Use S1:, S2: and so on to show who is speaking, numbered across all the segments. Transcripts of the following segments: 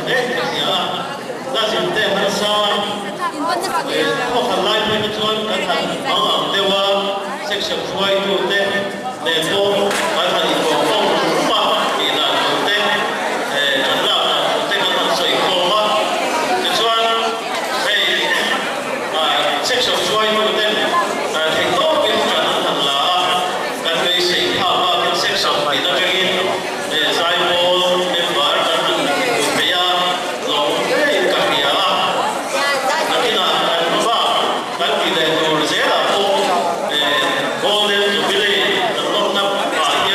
S1: đấy thì là dìm tên hắn sao có khả lai với cái chuan cái thằng nó ở tiêu section xoay tu tên để vô cái thằng có không mà thì là tu tên chuẩn là tu tên nó sợi khô mà cái chuan hay section xoay tu tên thì tốt cái chuẩn thằng là cái người sĩ thảo cái section thì nó cái để giải bố để vợ cái thằng bây giờ lòng cái gì kan kita itu saya lah golden jubilee dalam nama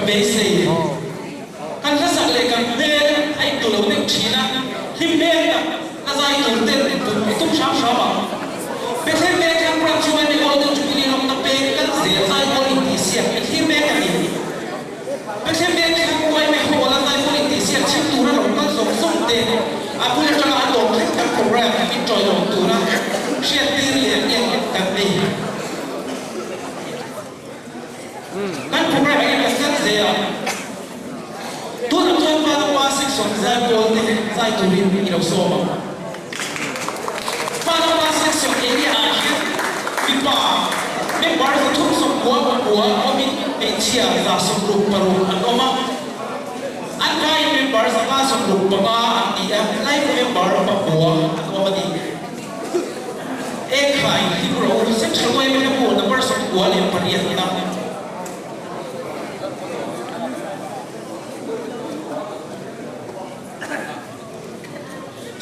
S2: base kan la sak le kan me ai tu lo nek china him me na zai tu te tu sham shama be the me kan pra chuan ni golden jubilee rom na pe kan zia zai politician him me kan ni be the me kan wai me ho la zai politician chim tu ra rom kan som som te a pu le tanga to kan program ni choi rom tu na shia tir le ni kan ni kan program ai ka san zia tu na chuan pa section zai bol te zai tu rin ni lo so ma pa section area hi pa member the thum som bua omi pe chia za som group paru anoma an kai member za ka som group pa an dia lai member pa bua anoma di e khai hi ro section wai me ko na par som bua le pariat na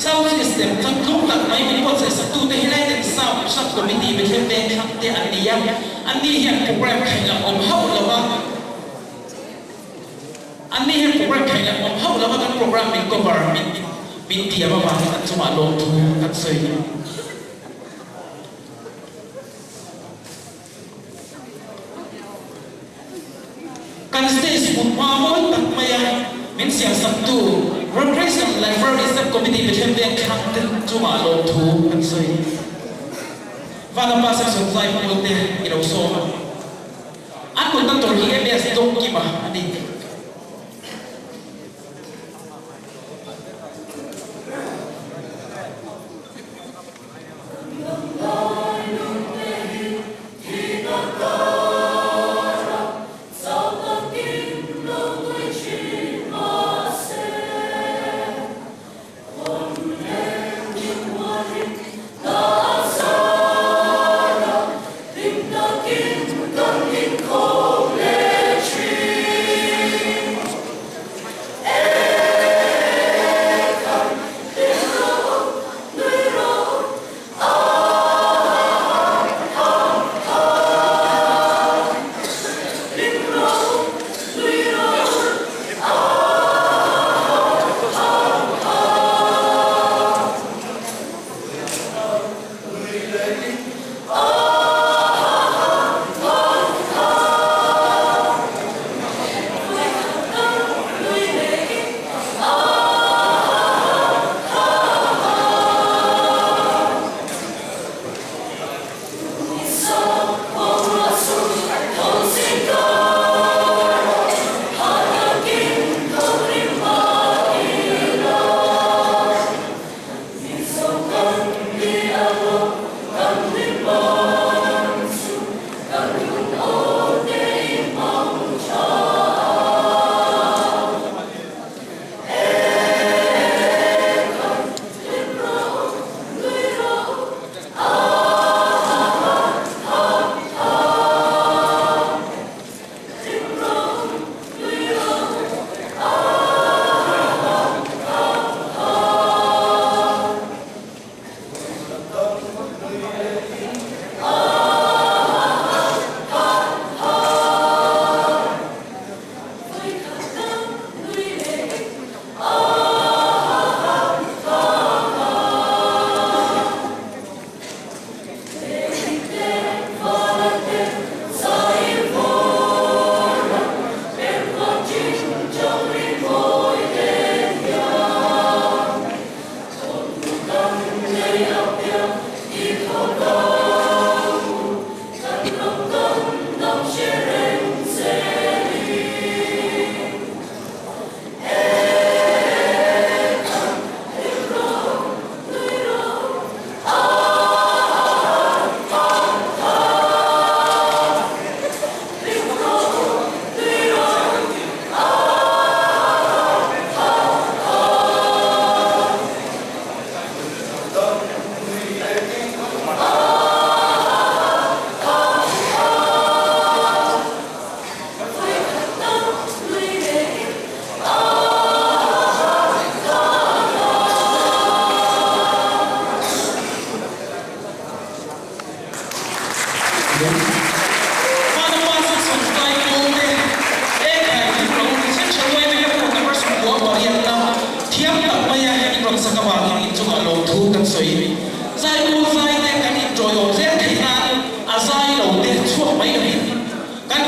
S2: sound system trong lúc đặt máy mình có thể tu tới hiện nay sound sub committee về thêm bên khác để anh đi hiện program hay là ông hậu là ba anh đi hiện program hay là ông hậu là ba cái program mình cover mình tiệm mà anh cho mà lồng thu anh xây kan stage một hoa mỗi tắc maya mình xem sắp tu Recreation Library Subcommittee về thêm bên khác để cho mà lồng thu anh xây và năm ba section zai một te ilo so anh cũng đang tổ chức MBS đông kim mà anh đi
S3: King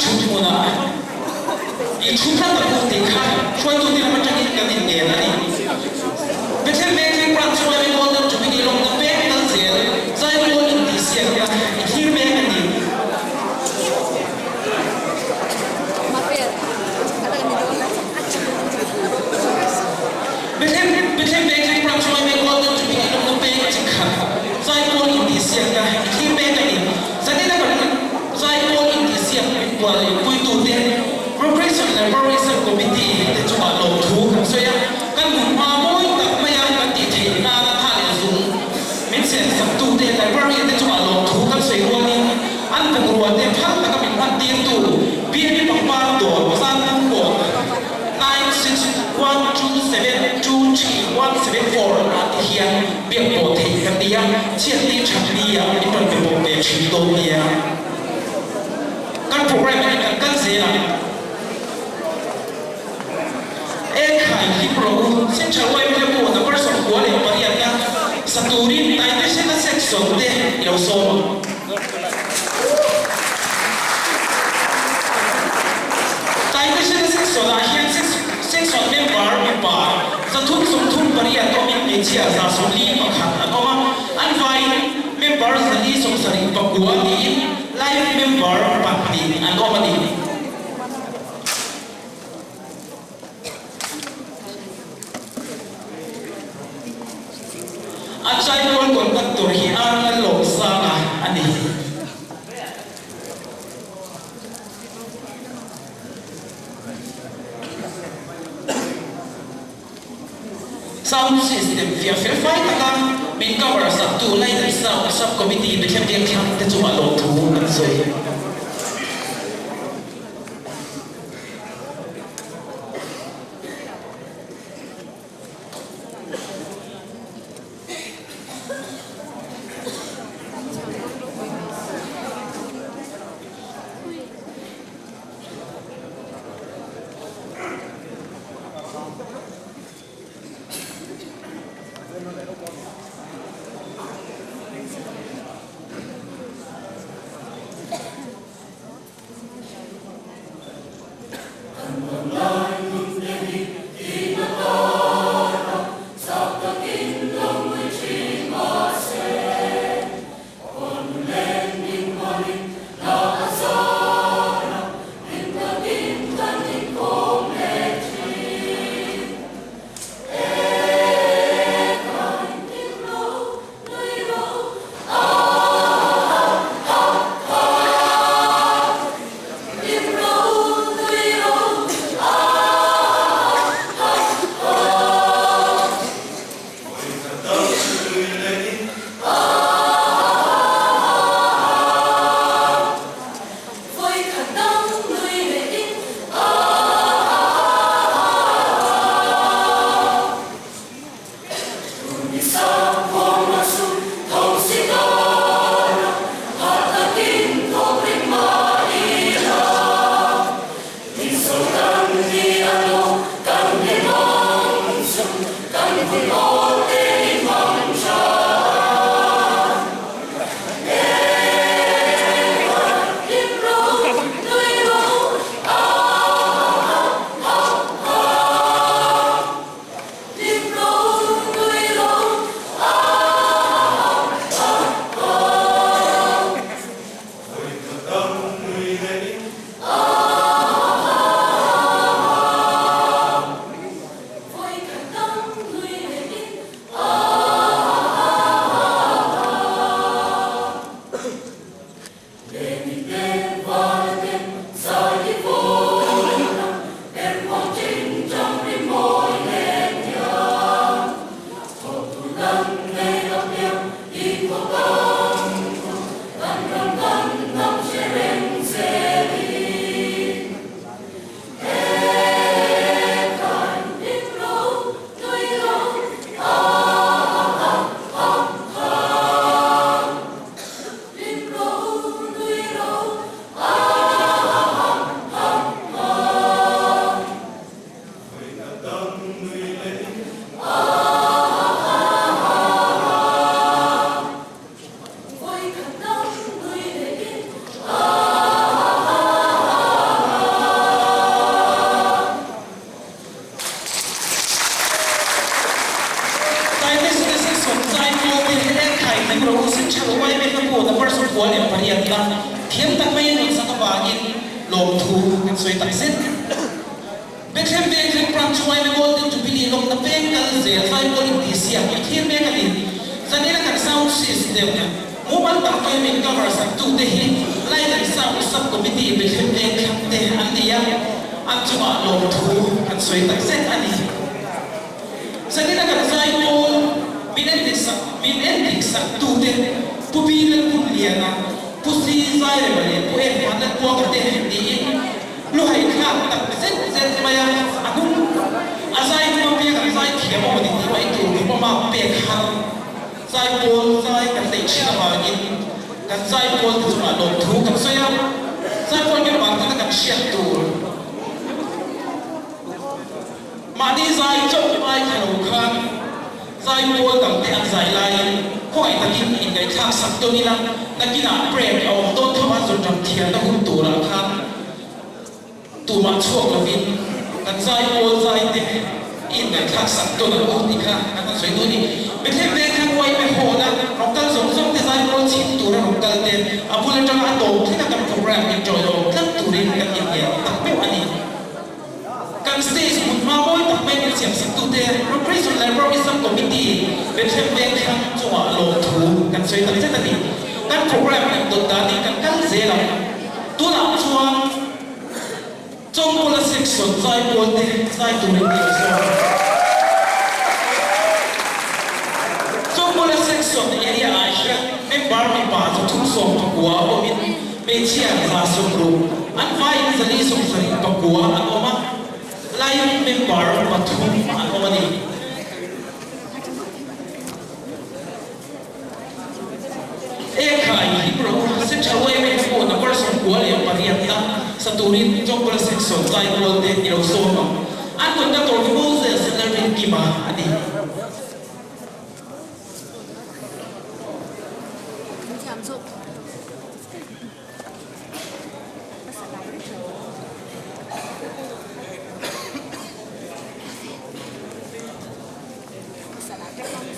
S2: chú mùa nào ý chú phát tập cuộc tình khác xoay tôi đi làm cho những cái tình nghề này về thế về cái quan trọng là mình có được chuẩn bị đi lòng tập bé tăng diện giải quyết những cái xiên ya khi bé cái gì về thế về cái quan trọng là mình có được chuẩn bị đi lòng tập bé cái gì khác giải quyết những cái xiên ya khi bé cái gì giải quyết là giải quyết những cái xiên qua lại quy tụ đến Preparation Laboration Committee để cho bạn lồng thú các số ya các vùng hoa mỗi các mấy anh các tỷ thể na thà để dùng mình sẽ tập tu để library để cho bạn lồng thú các số luôn đi anh cùng ruột để phát là các mình phát tiền tu biết đi bằng ba tổ gian tăng bộ 961272374 thì hiện việc bộ thị các địa chiết đi chặt đi à đi bằng việc bộ để chuyển đổi đi à các program này các gì là khai hi pro sen chawai me ko na person ko le pariya ka saturi tai te se na section de yo so tai te se na section a hian section member sa thuk sum thum pariya ko mi me chia za so li ma khat ko ma an vai member sa li som sari pa ko ni live member pa ni an ko ma ni Achai pun kontak turhi an lok sana ani. Sound system via verify taka min cover sub tu lai dan sound subcommittee became dia khan te cuma lok thu kan soi. lom thu kan soi tak set Beckham Beckham pram chuai me golden jubilee lom na pek kal zel sai politics ya thir me kan ni zanela kan sound system mobile tak toy me cover sak tu te hi lai lai sound sub committee Beckham Beckham te an dia an chuma lom thu kan soi tak set ani zanela kan sai pol minendik sak tu te pubilan puliana pusi zai le bale pu e pan la ko te ni lo hai kha tak set set maya akun azai ko pe ka zai thia mo ni mai tu ko ma pe kha zai pol zai kan te chi ma ni kan zai pol tu ma lo thu kan so ya zai pol ke ba ta kan shia tu ma ni zai chok mai ka lo kha zai pol tam te an zai lai khoi takin in gai thak sak to ni la nakina prem aw ton thama zon ram thia na hun tu ra kha tu ma chok la vin kan zai pol zai te in gai thak sak to na hun ni kha kan soi tu ni be the be khan wai me ho na rokal zong zong te zai pol chin tu ra rokal te abula tang a to thina kan program in joy lo kan tu rin kan in ya tak me ani kan stage mun ma boy tak me ni siam sak tu te repression liberalism committee be the be khan chwa lo thu kan soi tak se ta ni kan program ni to ta ni kan zela tu na chuan trong pola section zai pol te zai tu rin ni so trong pola section area aisha member mi pa chu thum som pakua o min me chia za so group an vai zali som sari pakua an oma lai member pathum an oma ni Ekai bro se chawai me ko na person ko le pariat na sa turin trong pola section zai pol te ni ro so no an ko ta to Moses na rin kima ani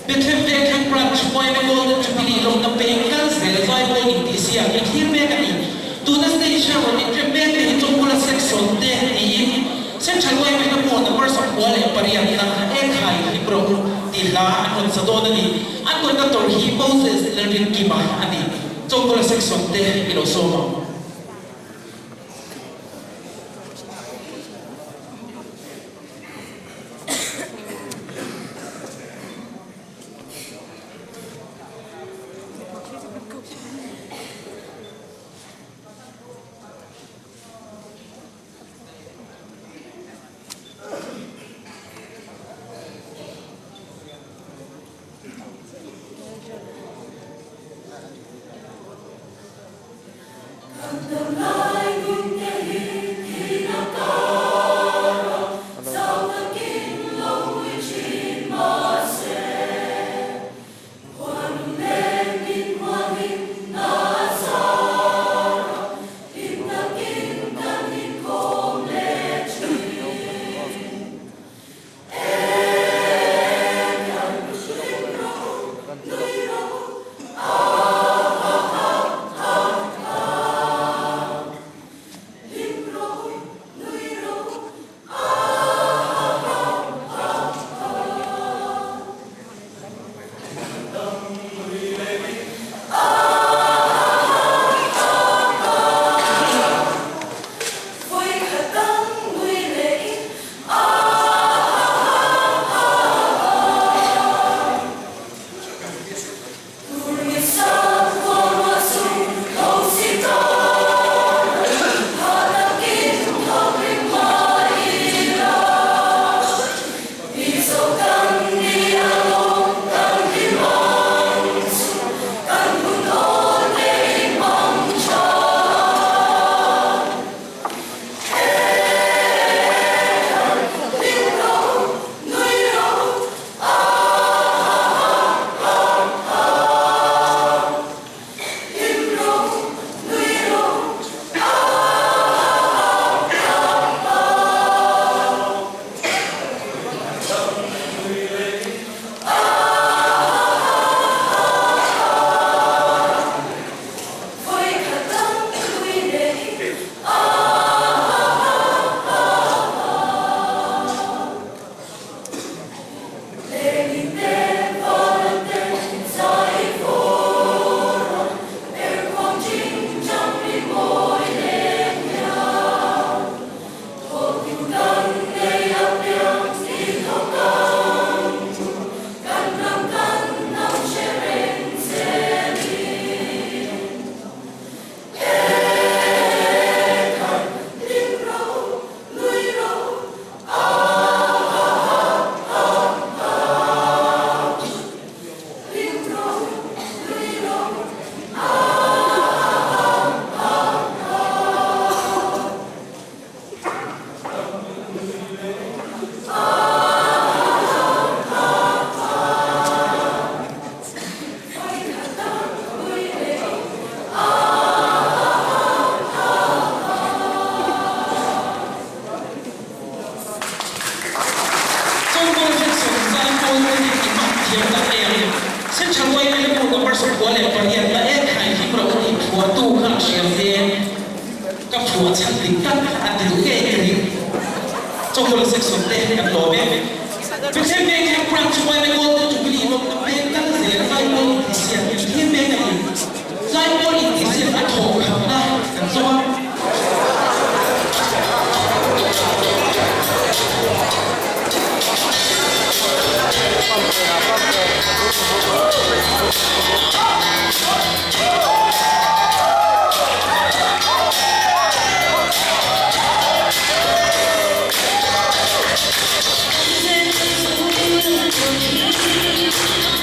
S2: Beckham Beckham branch boy me golden jubilee long na pengkal zel zai boy in tisia ya thir me kani tu na station on increment ni trong pola section te ni se chalwai me na mo na person ko le pariat na ekai ni bro ti la an sa do na ni an ko na tor hi Moses le rin kima ani trong pola section te ilo so ma ตัวชั้นติดกันอันเดียวกันจงคนเซ็กซ์เต้กันโลเบ้เป็นเช่นเบงแห่งพระช่วยในโลกจุบิลีโลกเบงกันเสียใจโลกที่เสียที่เบงกันใจโลกที่เสียอันโถงทำได้กันซ้อน
S3: Thank you.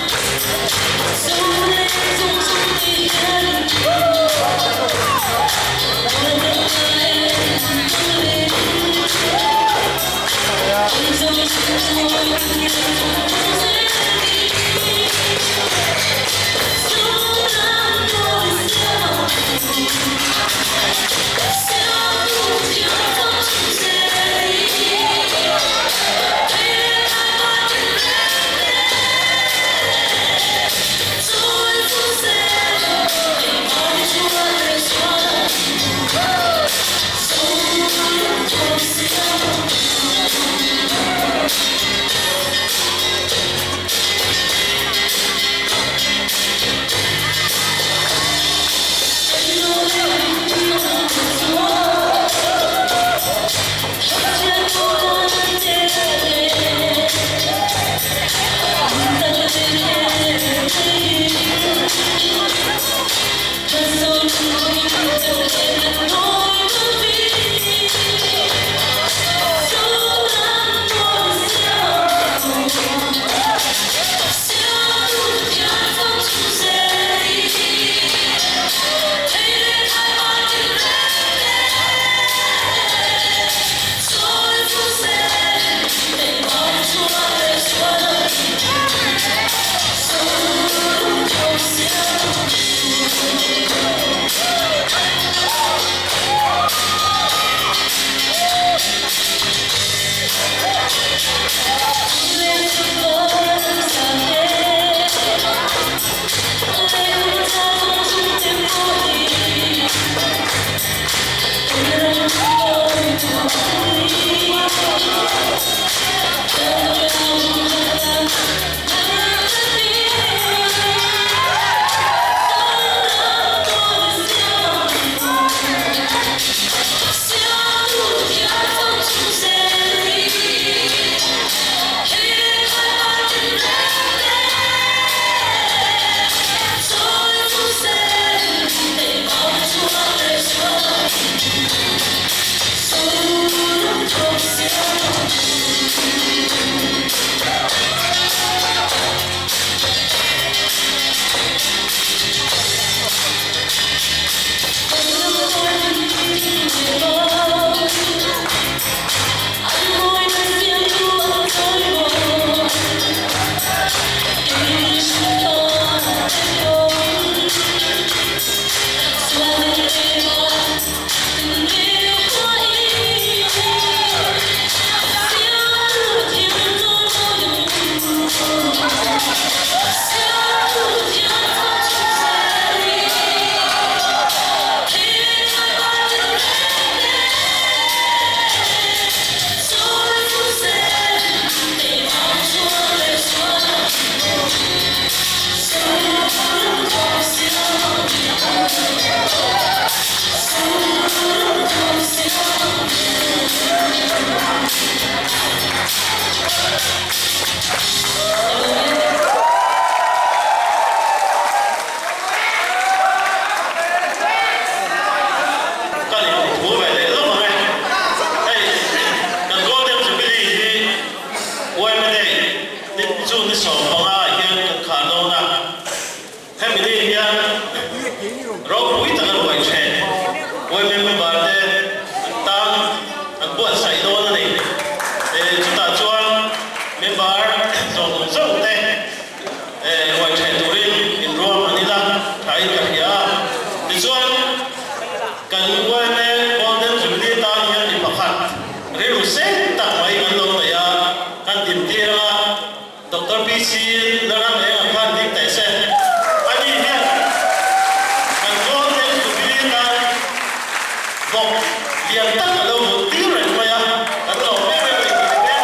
S1: lian tak alo mo ti rai maya kan lo me me ti be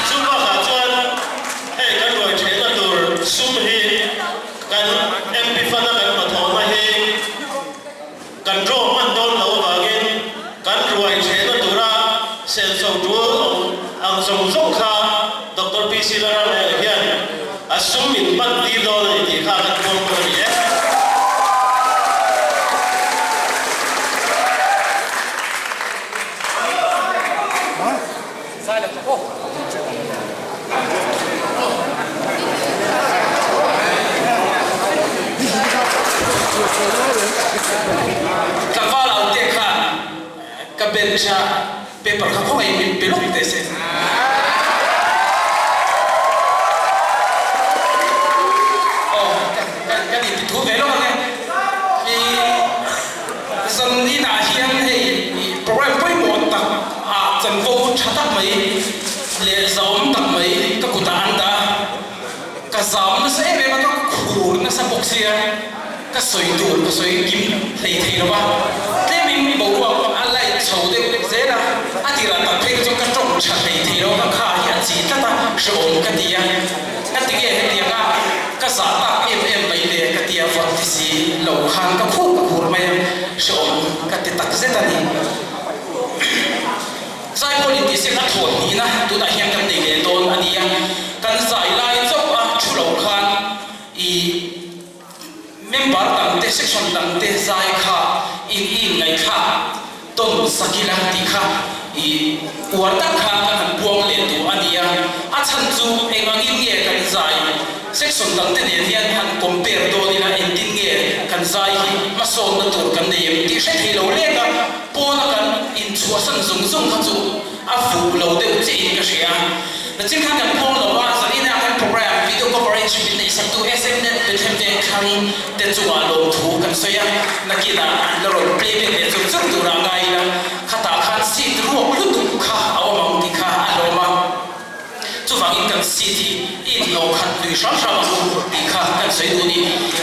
S1: suma kha chuan hei kan roi thena tur sum hi kan MP fana kan ma thona hi kan ro man don lo wagin kan roi thena tura sel so tu ang song song kha Dr. PC Lara le hian asum min pan ti do le ti kha kan ko ko ni
S2: Kavala utek kha kabencha paper kha ko ai min pelok te se oh kan ni thu ve lo ne i zan ni na hian hei program poi mo tak a chan vo thatak mai le zaum tak mai ka kutan da ka zam se me ma ka khur na sa boxia ka soi tur ka soi kim thei thei lo ba te min bo wa alai chou de zera atira ta phek jo ka tong cha thei thei lo ka kha ya chi ta ta shom ka dia ka ti ge he dia ka ka sa ta em mai le ka tia fa ti si lo khan ka khu ka khur mai shom ka ti tak zeta ni sai politi se ka thon ni na tu da hian kan nei le don ania kan sai lai chok a chu lo khan I member tang te section tang te zai kha in ngai kha ton sakila ti kha I warta kha kan buang le tu ania a chan chu engangin nge kan zai section tang te ne hian han compare do ni na endin nge kan zai hi ma son na tur kan nei ti she thei lo le ka po na kan in chua san zung zung kha chu a fu lo de chi ka shia na chin kha kan pong lo wa sa ina kan program video cooperation bin nei sa tu SMNet pe them te khang te chuwa lo thu kan soya na ki da lo ro play be te chu chu tu ra ngai la khata khan si ru lu tu kha awam ti kha aloma chu wangin kan si thi in lo khan lui sham sham ti kha kan soi du ni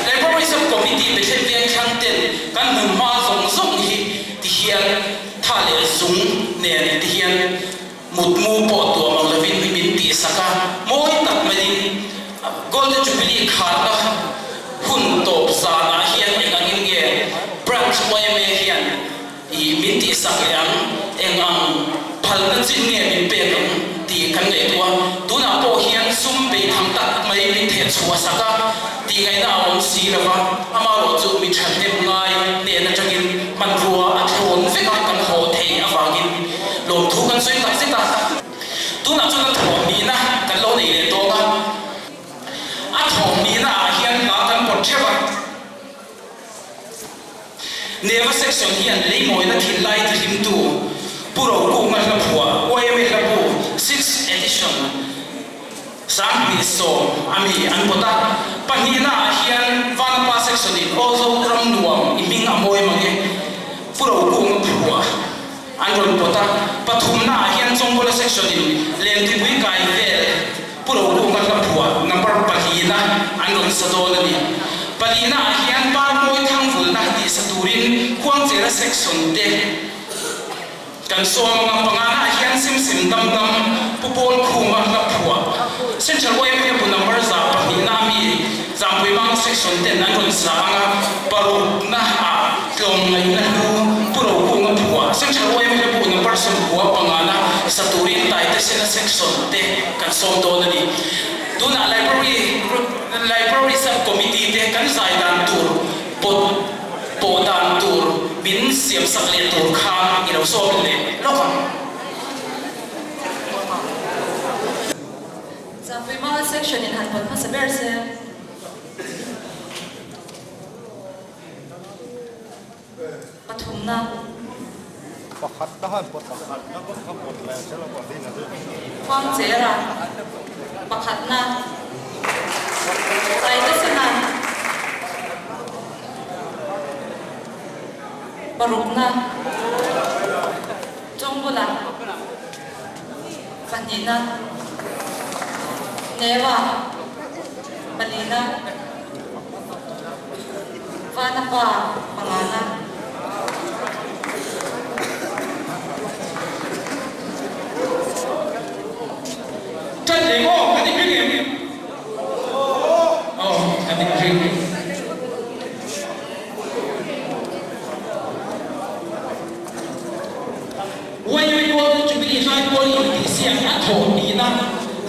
S2: library sub committee pe them te khang ten kan mun ma zong zong hi ti hian tha le zung ne ti hian mut mu po to ma lovin min ti saka moi tak mai golden jubilee khata hun top sa na hian engangin ge branch boy me hian I min ti sak yang engang phal na chin nge min pe kam ti kan ngai tua tu na po hian sum be tham tak mai min the chua saka ti ngai na om si rawa ama ro chu mi than ne ngai ne na changin man ruwa a thon ve ka kan ho thei awangin lom thu kan soi tak se ta tu na chu na thon ni na kan lo nei le to ga a thon ni na hian na kan pot theba never section hian lei moi na thil lai thim tu puro ku ngal na phua oem la bu 6th edition sang mi so ami an pota panina hian van pa section in also ram nuam iming amoi mange puro ku ngal phua an ron pota pathumna hian chongbola section in len ti bui kai vel puro ku ngal na phua number palina an ron sadol ni palina hian par moi thang vul na ti saturin kuang chera section te kan som nga pangana hian sim sim dam dam pupol khuma na phua central way pe bu number za palina mi zampui mang section te nan ron sa nga paru na a klong ngai na lu puro ku nga phua central way pe bu number som buwa pangana saturin tai te section te kan som do na ni tuna library sub committee te kan zai dan tur po dan tur bin siam sak le tur kha I lo so le lo ka
S3: za prima section in han pon pa sa berse pathumna
S4: pakhat dahan pot pakhat na pot le chelo pot din na
S3: khang chera pakhatna sai te sanan barukna chongbola fanina newa palina vana pa mangana
S2: chân để ngô cái gì biết em cái gì biết quay quay quay chuẩn bị hai quay thì xem đã thổ đi na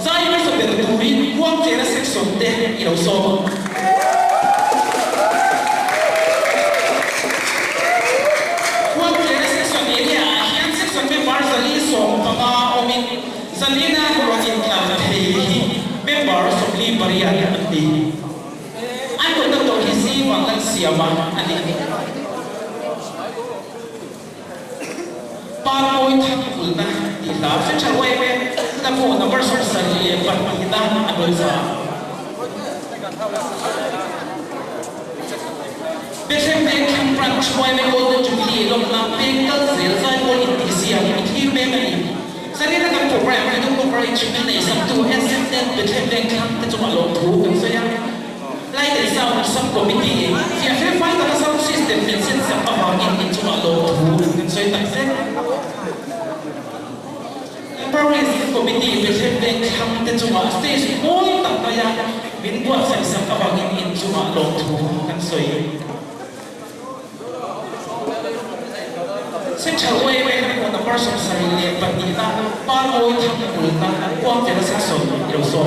S2: giải mới sẽ được tụi mình quăng chế là section đen yêu sâu quăng chế là section area hiện section member zali song pama omin zali na ko in ka thei member som li paria ati ai ko to hi si wang lan siama ani Paroi thang kulna di la fe chalwai me ta ko number so sari par pita adoi sa besem be kim pran chwai me ko to chuli lom na pe kal zel sai ko intisia mi thi me me sari na kam program me to corporate chimi nei sam tu SMN besem be kam ta chuma lo thu kan so ya lai dei sa sub committee ya fe fai ta sound system men sen sa pa ma in chuma lo thu kan so ta se Paris committee presiden kam te cuma stage moi tak kaya bin buat saya sangka bangin in cuma long tu kan soi saya cakap wei kan number so sari le patita paroi thang kulna kuang jela section ilo so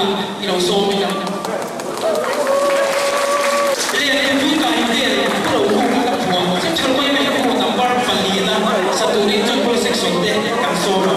S2: na ilaw somika le pui ka ide pro ko ka phua se chal mai mai ko number pali na sa turin chon ko section de kan soma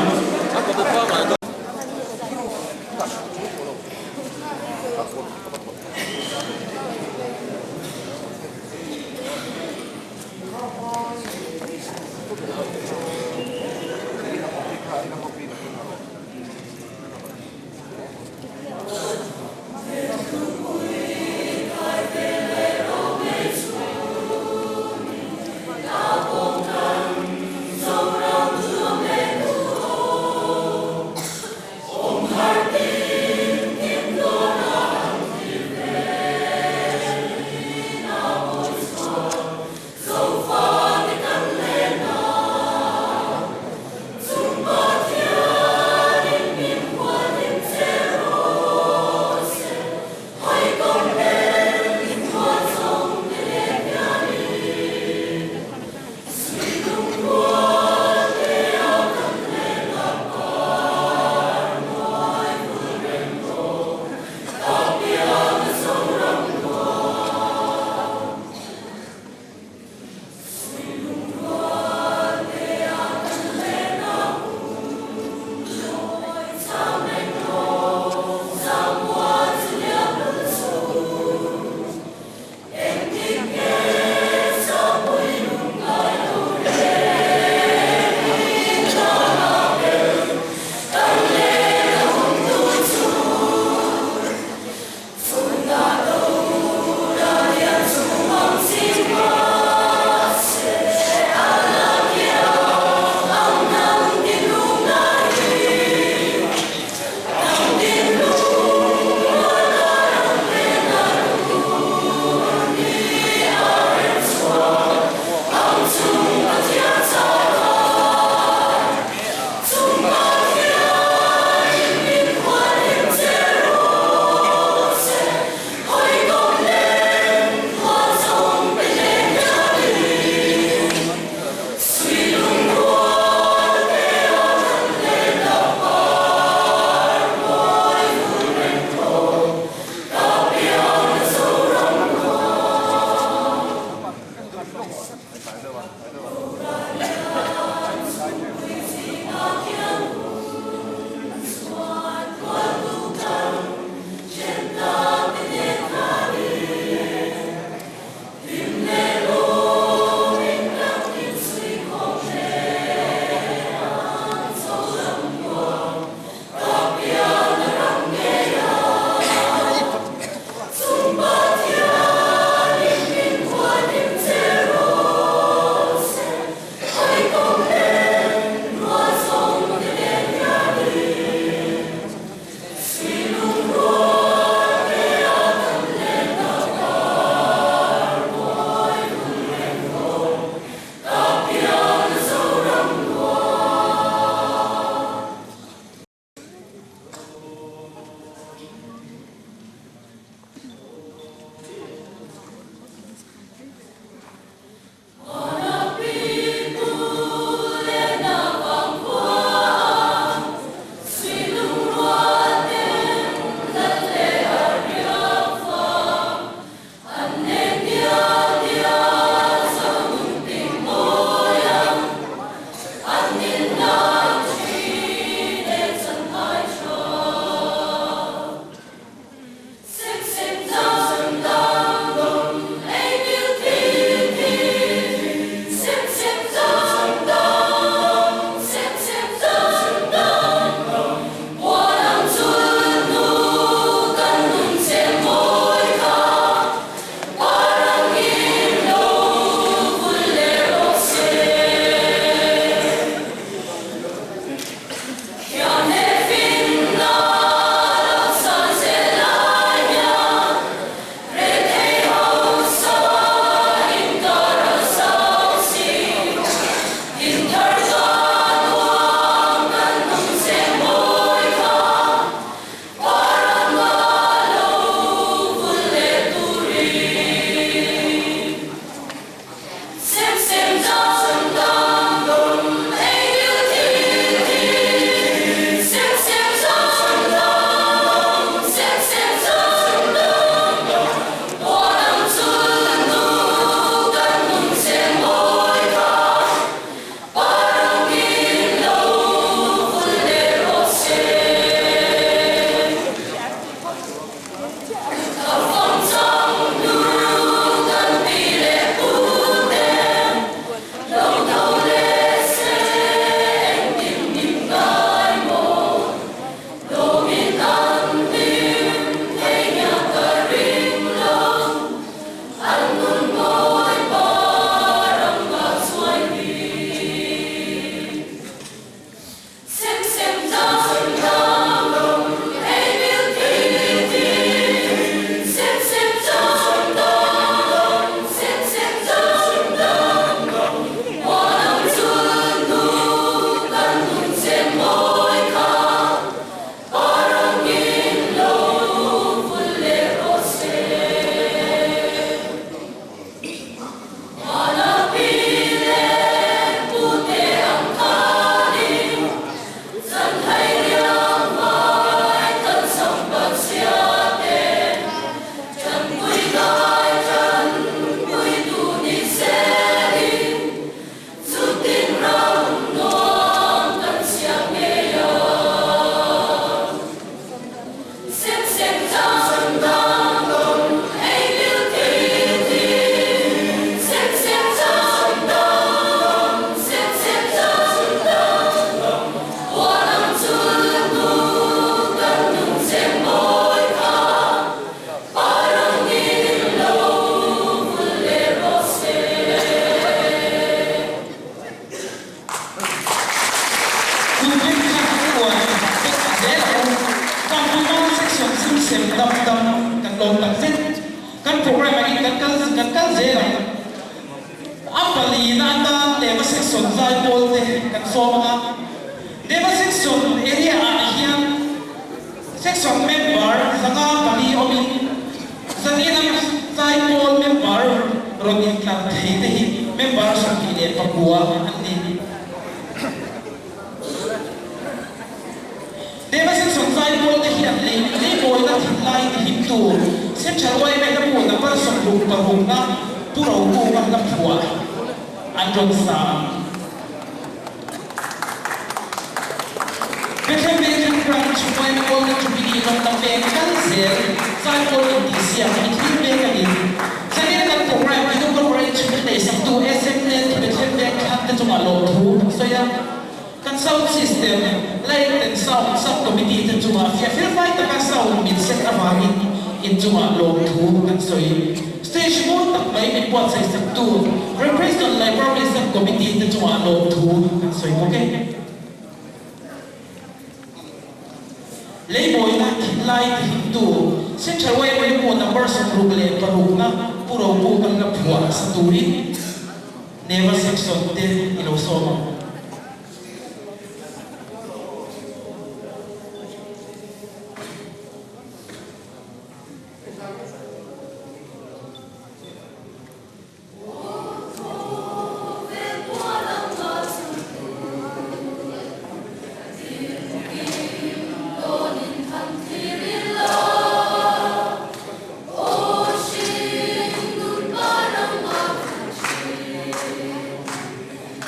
S2: sem dam kan lom tak fit kan program ai kan zela apali na ta leva section zai bolte kan soma leva section area a hian section member zanga pali omin zanina zai bol member rodin club thei te hi member sakhi le pakua ani leva section zai bolte hi an le boy na thilai ti him tu section wai me na pu na par som lu pa hum na tu ro ku na phua Andong sa. Became very crunch when all the beginning of the bank cancel, cycle in this year, it will make a little. Second program, we incorporate place to SMNet, became back at the Tumalo, so yeah, consult system, light and sound subcommittee to a feel like the sound means set a market into a low too, and so stage 1 tak may import sa step 2 represent library subcommittee na tumalo 2 so okay label na kinlay hindu central way mo number sa problem parug na puro bukang na puwa sa tuwid never section 10 ilosoma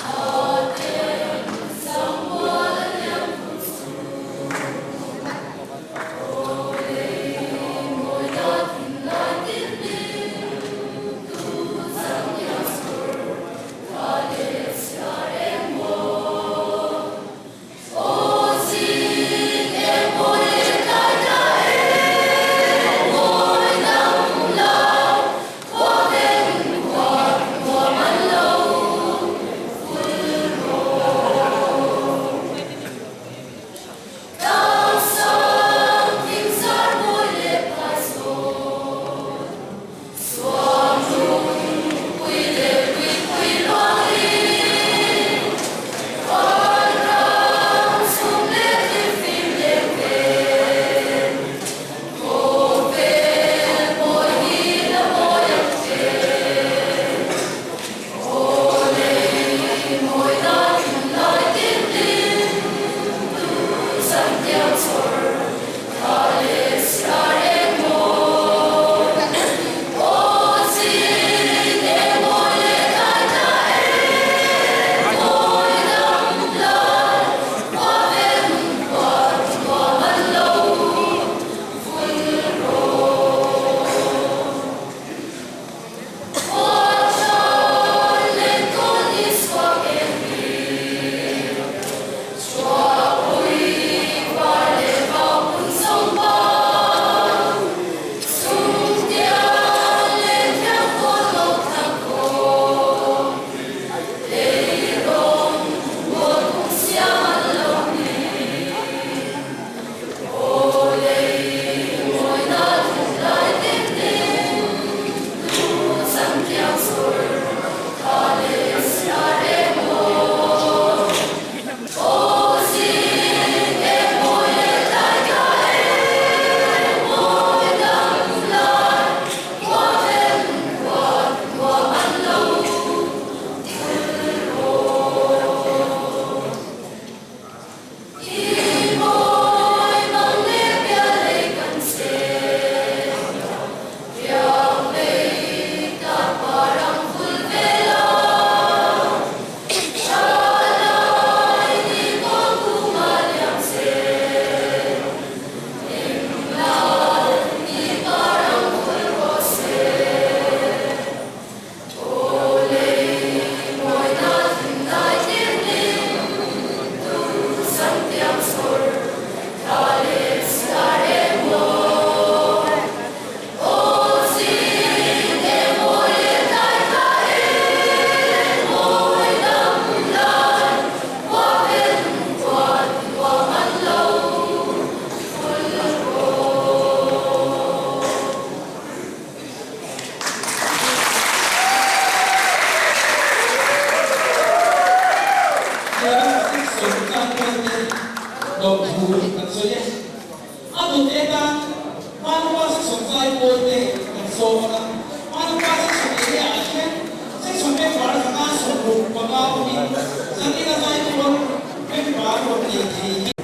S5: Oh
S2: zai pol te kan so ka mana pa section area action section me par ka so ro pa ka ni sanina zai pol me par ro ni thi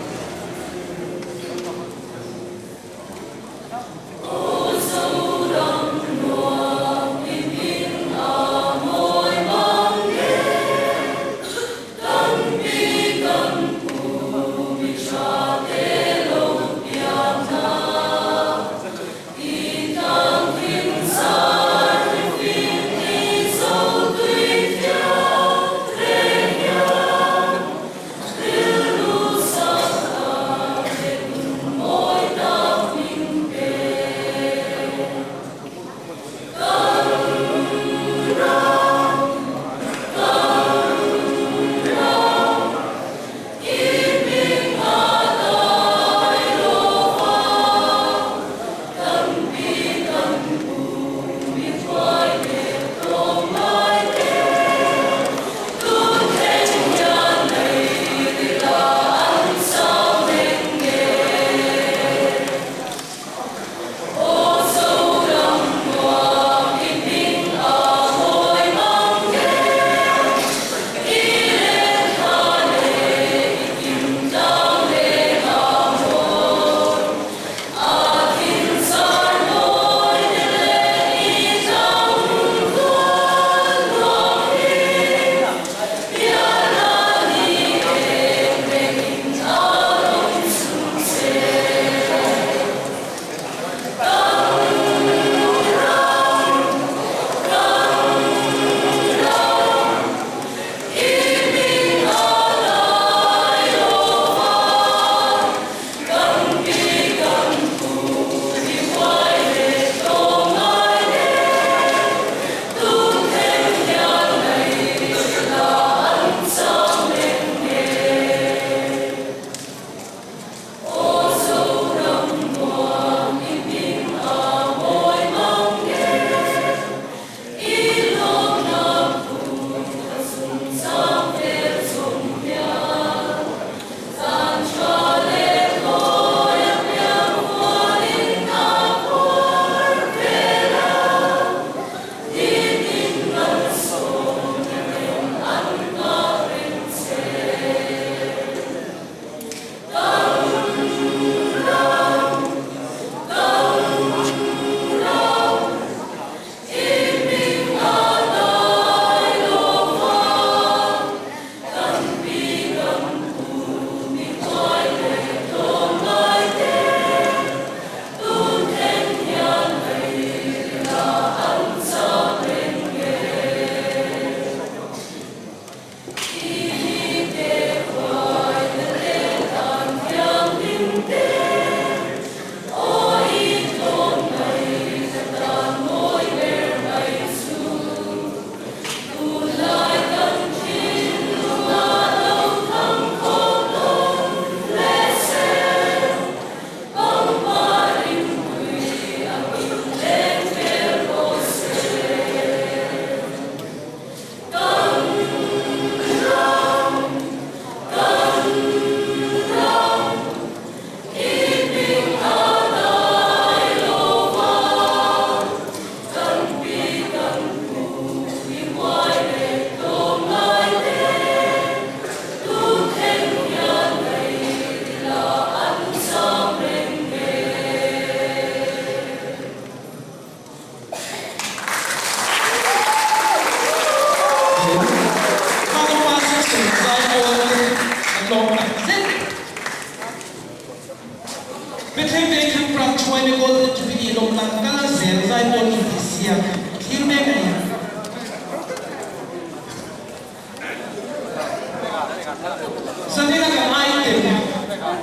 S2: Sanina ka item,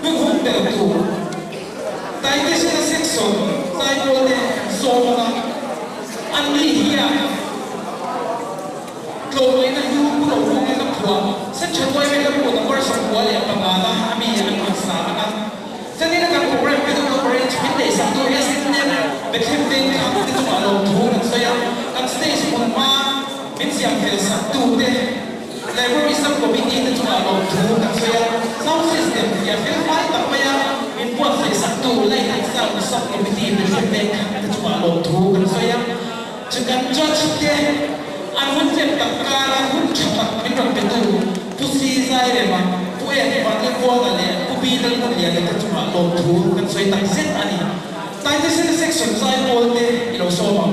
S2: yung tu. Tayo kasi na section, tayo po na soma na ang lihiya. Kung may nag-iupo na kung may kapwa, section ko ay may kapwa na para sa kuwali ang pangala, kami ang magsama na. Sanina ka program, ito ka arrangement day, sa to, yes, ito na, bekhemdeng ka, ito ka along tuhon, saya, ang stage mo ma, minsiyang feel sa to, library isang committee na tumawag doon at kaya sound system kaya feel fine tapos kaya min buwan sa isang tulay ng sound sub committee the feedback the chuma lo thu kan soya chikan judge te anun te takara hun chatak minok betu pusi zai re ma puya pa le ko da le ubi dal ko le le chuma lo thu kan soi tak set ani tai te section zai pol te ilo so ma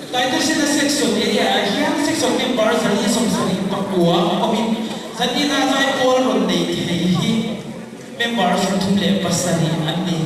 S2: Title sila section area hiang section member sari somsari pakua omin sani na sai pol ron nei hi member sa thumle pasari anni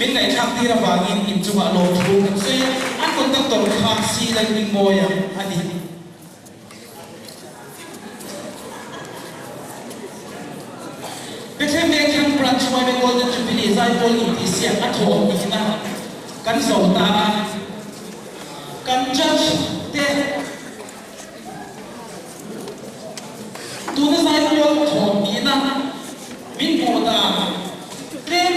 S2: bên này thang thi ra vangin in chunga lo thu kan se an kon tak tor kha si lai ning moya ani Bethem me khang branch wa me golden jubilee zai pol in ti sia a thom ni na kan zo ta kan judge te tu na zai pol thom ni na ta nên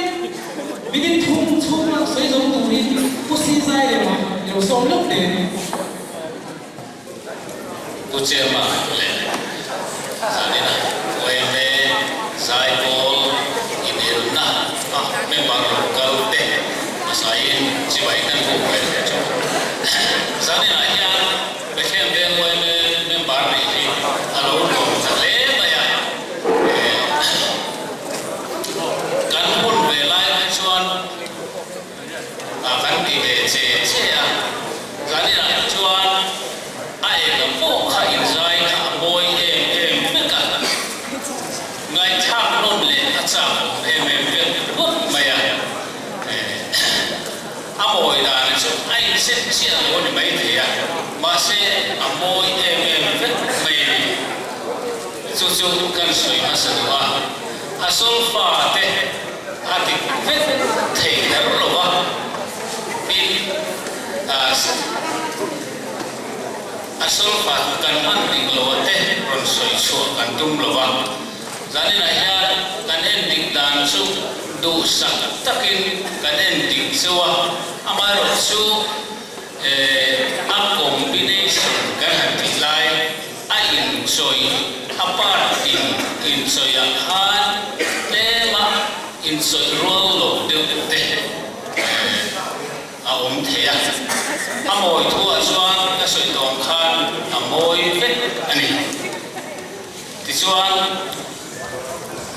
S2: mình thùng thùng là xây dựng tụi mình có xin sai để mà điều xong lúc để
S1: cô chơi mà lên sao đây này quay về sai cô email na mình bằng local để mà sai chỉ vậy cần phụ về cho sao đây này nha bây giờ về quay mình bảo này thì alo cũng sẽ lấy mà ya cần phụ về lại chuan cần đi về chế à sao đây này chuan ai là phụ khai giải bồi em tất cả ngày tháng luôn lệ chạm em việc bước mày à bồi là chút anh sẽ chia luôn mấy thế à mà sẽ bồi em việc mày chú cần suy mà sự à số pha thế thì việc thế là rồi pin asal kan anting lo te ron soi chu kan tum lo wa zani na ya kan ending dan su du sak takin kan ending chuwa amaro chu a combination kan hati lai a in soi apart in soi a han tema in soi rol lo de te a thế à mồi thua chuan cái sợi tòng khan mồi vết anh thì chuan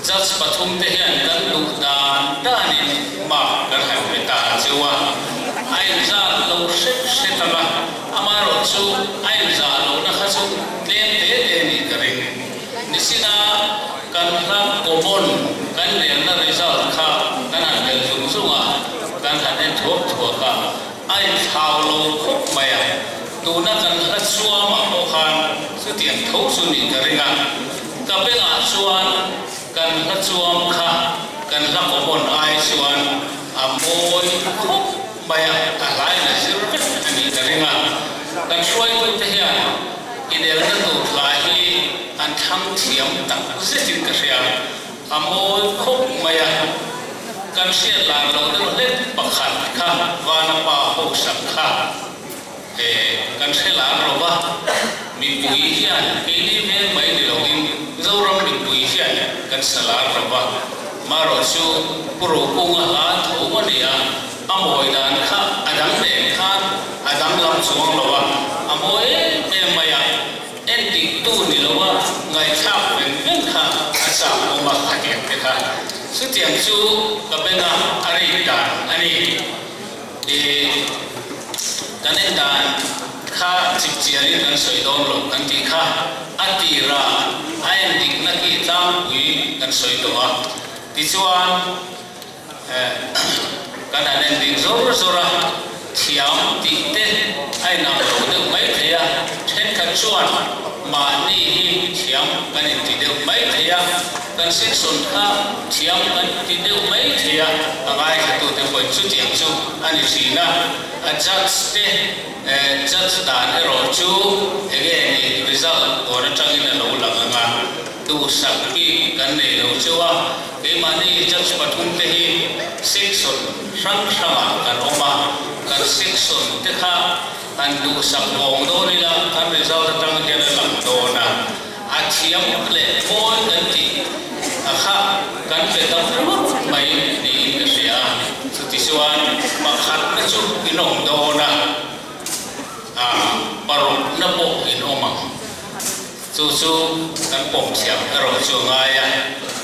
S1: just pathum te hian kan lu dan danin ma kan hai me ta chuwa ai za lo se tama amaro chu ai za lo na kha chu tlem te ni karing nisina kan ra common kan le na result kha kan an bel zum zunga kan han thok ka ai thao lo khúc mày tu na kan la chua ma ko khan su tian thau su ni ka ringa ka pe nga chuan kan la chuam kha kan la ko bon ai chuan a moi khúc mày a lai na sir pet ani ka ringa kan suai tu te hian idel na tu lai hi an tham thiam tak se tin ka ria a moi khúc mày kan sia la lo de le pakhat kha wa na pa ho sak kha kan sia la ro ba mi pui hian ke ni ve mai de lo in zo ram mi pui hian kan sala ro ba ma ro chu pro ko nga la tho ma ni a amoi dan kha adang de kha adang lam chuang lo ba amoi me maya ending tu ni lo wa ngai thap ven ven kha asa o ma khatia te kha su tiang chu ka benga ari dan ani kanen dan kha chip chiari kan soi don lo kan ti kha atira ain dik na ki tam ui kan soi do a ti chuan kan anen dik zor zora thiam ti te ai nam lo de mai thea then kan chuan ma ni hi thiam kan ti de mai thea kan section kha thiam kan ti de mai thea angai ka tu te poi chu tiang chu ani sina a judge te judge dan ro chu again result or tangin lo langa tu sakpi kan ne lo chuwa ke mani judge pathum te hi section sang sama kan oma kan section te kha kan du sak bong do ni la kan result tangin lam do na a thiam le moi kan ti akha kan pe tam mai ni ka sia chu ti suan ma khat na chu inong do na paru na po in omang chu kan pom siam ro chu ngai ya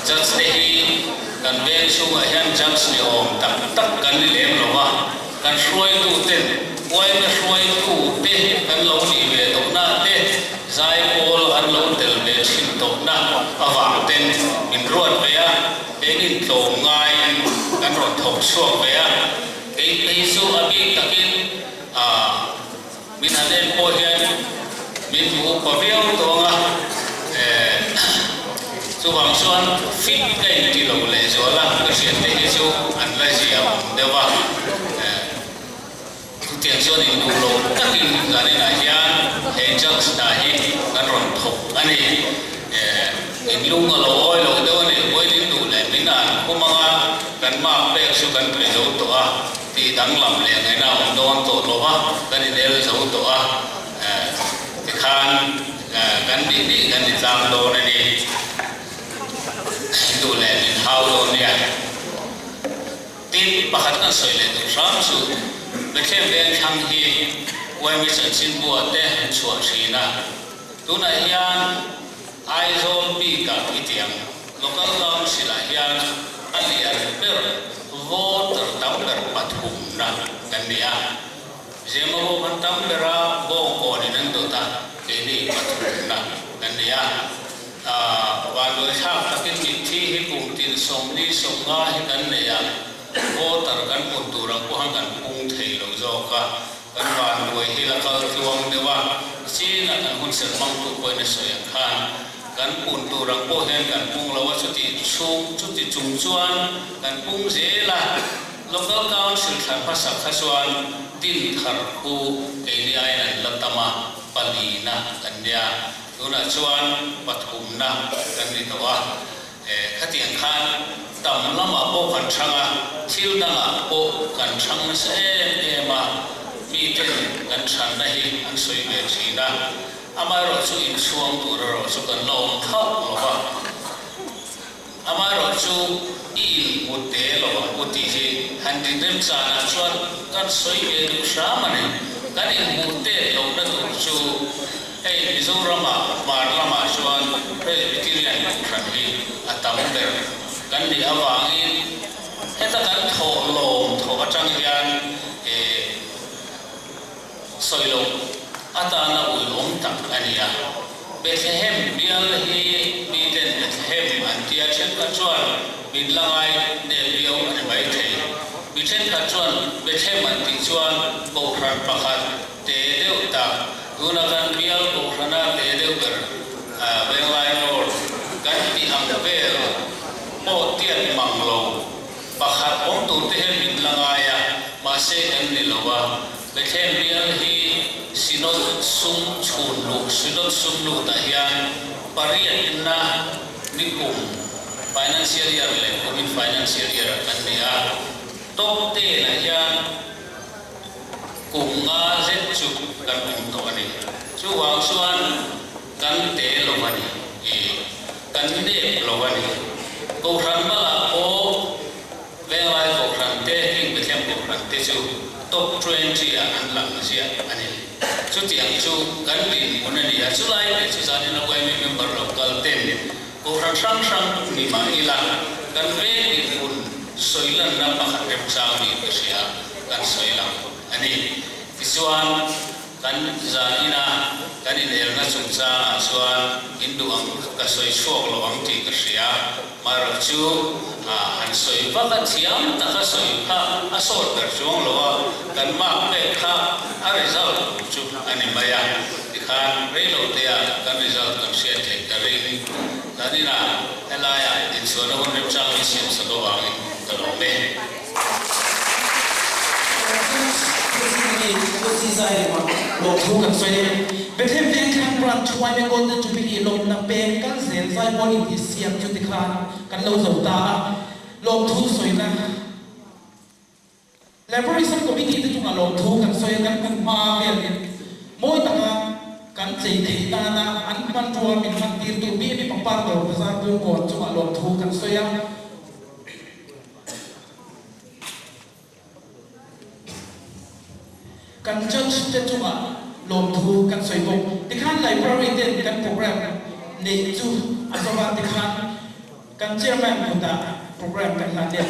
S1: just te hi kan ve chu a hian judge ni om tak kan ni lem lo wa kan shuai tu ten wai na shuai tu te kan lo ni ve to na te zai pol an lo tel ve chin to na awang ten in ruat ve ya in to ngai kan ro thok suak ve ya ei su abi takin min hanen po hian min mu paviau to nga chu wang chuan fit kai ti lo le zo la ka sian te hi chu an la ji am dewa tu tian chuan in du lo takin zani na hian he judge da hi kan ron thok ani in lung lo oi lo dewa ne oi din du le min an
S5: kumanga kan ma pe su kan pe zo to a ti dang lam le ngai na om don to lo wa kan ni del zo to a ti khan kan di kan ni tam do na ni du le ni how do ni a tin pakhat kan soi le du ram su le khem ven thang hi wai mi san sin bu te chuan thina tu na hian aizol bi ka itiang local council hian alian per voter tamper pathum na kania jemo ban tampera bo ko ni nan do ta ke ni pathum na kania wa lo tha takin mi thi hi kum tin som ni som nga hi kan ne ya voter kan pun turang ko hang kan pung thei lo zo ka kan wan loi hi la kal tuang dewa china kan hun ser mang tu ko ne soya khan kan pun turang po hen kan pung lawa chuti chung chuan kan pung zela local council than phasa khaswan tin thar khu keili ai nan latama palina kanya tuna chuan pathumna kan ni tawa khatian khan tam lama po kan thanga thil danga po kan thang se ema mi ten kan than na hi an soi ve thina amai ro chu in suang tu ro chu kan lom thau lo ba amai ro chu i mute lo ba uti hi han din rem sa na chuan kan soi ve du sha mane kan in mute lo na tu chu ei mizorama marlama chuan presbyterian khan hi atam ber kan ni awangin heta kan tho lom tho atang hian soilo atana ulom tak ania Bethlehem bial hi biden Bethlehem antia chen ka chuan binlangai ne bio ani bai thei bithen ka chuan Bethlehem anti chuan ko phran pakhat te deu ta guna kan bial ko phana te deu ber bengai nor kan ti am vel po tian manglo pakhat om tu te binlangai ya ma se en ni lowa Bethlehem bial hi sinod sum chun lu sinod sum lu ta hian parian na nikum financial year le komin financial year kan nia top te na hian kunga zet chu kan to ani chu wang suan kan te lo ani kan de lo ani ko ran mala o velai ko ran te king Bethlehem ko ran te chu top 20 an lang sia ani chu tiang chu kan din onani ya chu lai le chu zani na wai member local ten ko ran sang ni ma ila kan ve ni kun soilan na pakhat rep sa mi sia kan soilang ani isuan kan zaina kan in el na chung cha suan hindu ang ka soi suak lo ang ti ka sia mar chu an soi va ka thiam ta ka soi kha asol ber chuang lo kan ma pe kha a result chu ani maya dikhan relo tia kan result kan share thei ta re dadina elaya in so no rep cha mi sim sa do ang ta lo me
S2: lột thu cần xoay Bethlehem viên khăn brand chuai mẹ con tự chụp bị lột nằm bên căn rèn dài con in thì xiêm cho tịch khan căn lâu dầu ta lột thu xoay na Liberation Committee tự chung là lột thu cần xoay căn căn hoa về mỗi tầng căn chỉ thị ta na ăn căn chua mình ăn tiền tụ bị bằng bao đầu ra buông còn chung là lột thu cần xoay kan church te chunga lom thu kan soibok tikhan library ten kan program ne chu asawa tikhan kan chairman puta program kan la de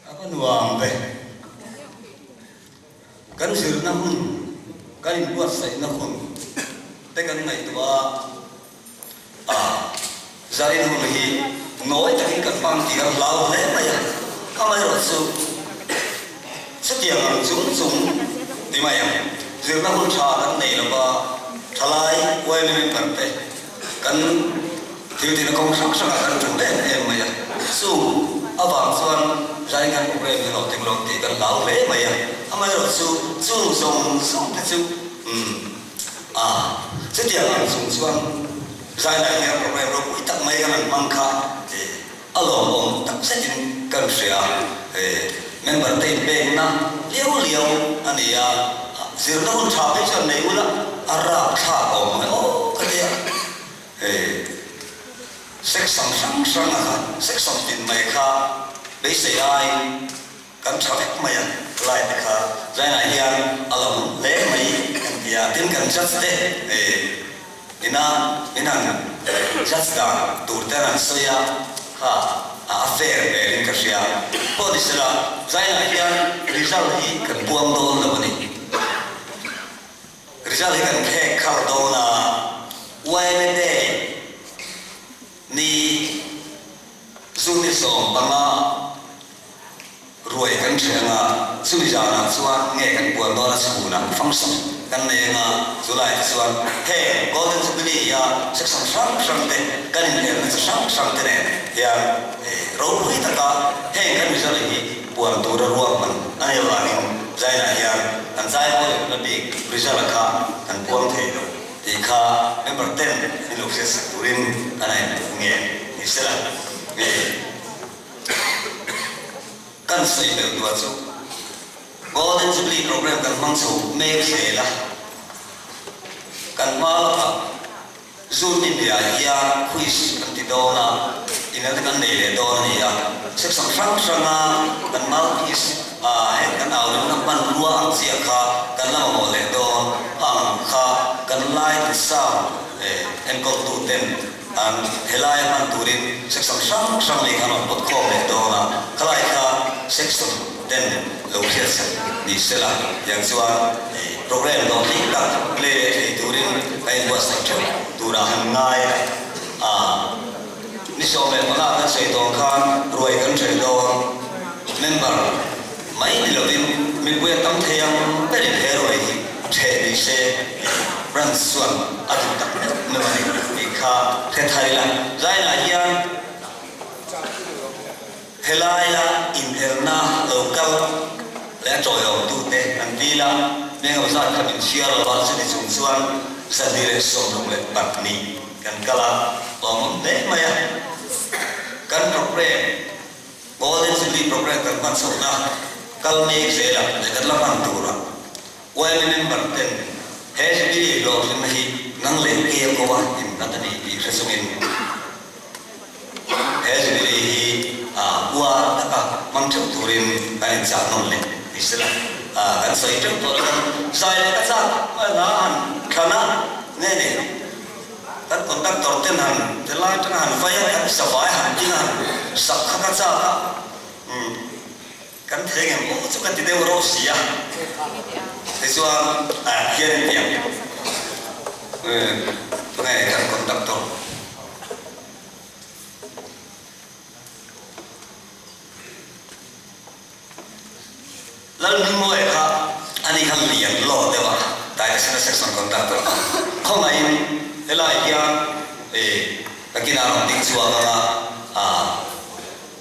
S6: ako nuang be kan sir na hun kan buat sai na hun te kan ngai tua zai nu hi nói ta cái kan pang ti lao le ma ya kamai ro su se tiang sung ti ma ya sir na hun cha kan nei la ba thalai wai me kan te kan ti ti na kong sak sak kan tu de em ma ya su awang zai kan program ni lo ting lo ti kan lau le mai amai ro chu zong te chu se dia kan sung chuan zai lai hian program ro pui tak mai kan mang kha alom om tak se tin kan sia member te be na liu ania zir na hun tha pe chan nei ula ara tha om ka dia section sang section tin mai kha be se ai kan traffic mai lai te kha zai na hian alom le mai kan dia tin kan chat te ina chat da tur ta ran soya kha affair be rin ka sia police la zai na hian result hi kan buang do na bani result hi kan khe khar do na wai me de ni zuni som banga ruai kan thenga chui jana chuan nge kan buan do na chuna function kan ne nga zulai chuan he golden jubilee ya section sang te kan ne na sang te ne ya ro hui ta ka he kan result hi buan tu ra ruam man ai la ni zai na ya kan zai ko na bi result ka kan buang the do ti kha member 10 ni lo se turin anai nge ni sela kan sei be tu chu golden jubilee program kan mang chu me khela kan ma zun india ya quiz kan ti do na ina kan nei le do ni ya section sang kan ma quiz kan au na ban lua ang sia kha kan la mo le do ang kha kan lai ti sa en ko tu ten an helai man turin section sang le kan pot ko le do na khalai kha section ten lo sia sa ni sela yang chuan program do ti ka le turin kai was section tura han ngai ni so me mana kan sei do khan roi kan sei do member mai ni lo din mi we tam theyang pe ri he roi the ni se ran suan atu tak ne mani ni kha the thai la zai la hian helai la in erna local le choi om tu te an di la ne ho sa kha min sia la ba se ni chung suan sa di re so no le pat ni kan kala tom ne maya kan program golden jubilee program kan pan so na kal ne se la ne kan la pan tu ra wai member 10 has be lo sin hi nang le ke ko wa in katani bi resungin has be hi wa ta mang chau turin kan cha non le isla kan sai chau to sai ka cha na an khana ne ne kan conductor ten han tela tan han faya kan sawai han jingan sak kha cha kan thengem mo chu kan ti de ro sia thế cho hiện tiền này kan conductor lần thứ mười ha anh ấy không liền lo đấy mà tại cái section conductor không ai thế là kia cái kia nào tính chua mà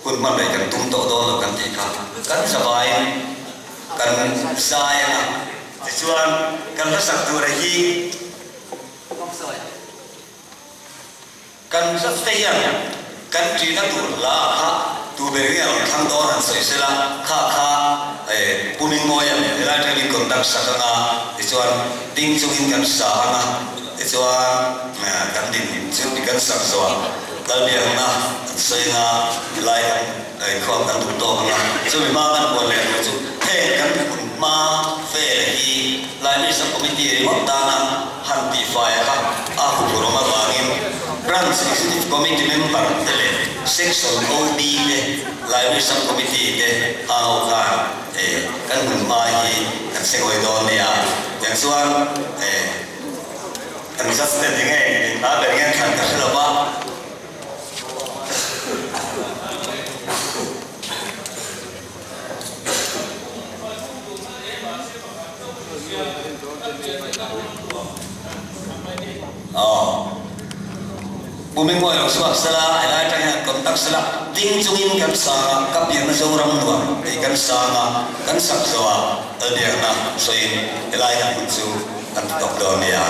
S6: quân man này kan tum to do lo kan ti ka kan sabai kan sai na chuan kan la sak tu ra hi kan sa te ya kan tri na tu la ha tu be ri al thang do han sai se la kha puning mo ya la tra ni contact sa na chuan ding chu in kan sa na chuan kan din chu ni kan sa so dal bi na sai na lai khom kan tu to na chu mi ma kan ko le chu he kan ma fe hi lai mi sa committee ri mot ta na han ti fa ya a hu ro ma ba ngin branch executive committee member tele section OD le lai mi sa committee te a ho ka kan ma hi kan se goi do ne ya yang chuan kan sa ste de nge ta be nge kan ka lo ba bumi mo yung swak sala ay ay tanya kontak sala ting chungin kan sa kapian zo ram nuam te kan sa nga kan sak zoa adia na soin elai na chu kan tok do nia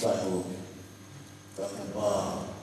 S7: 在乎，咱们吧。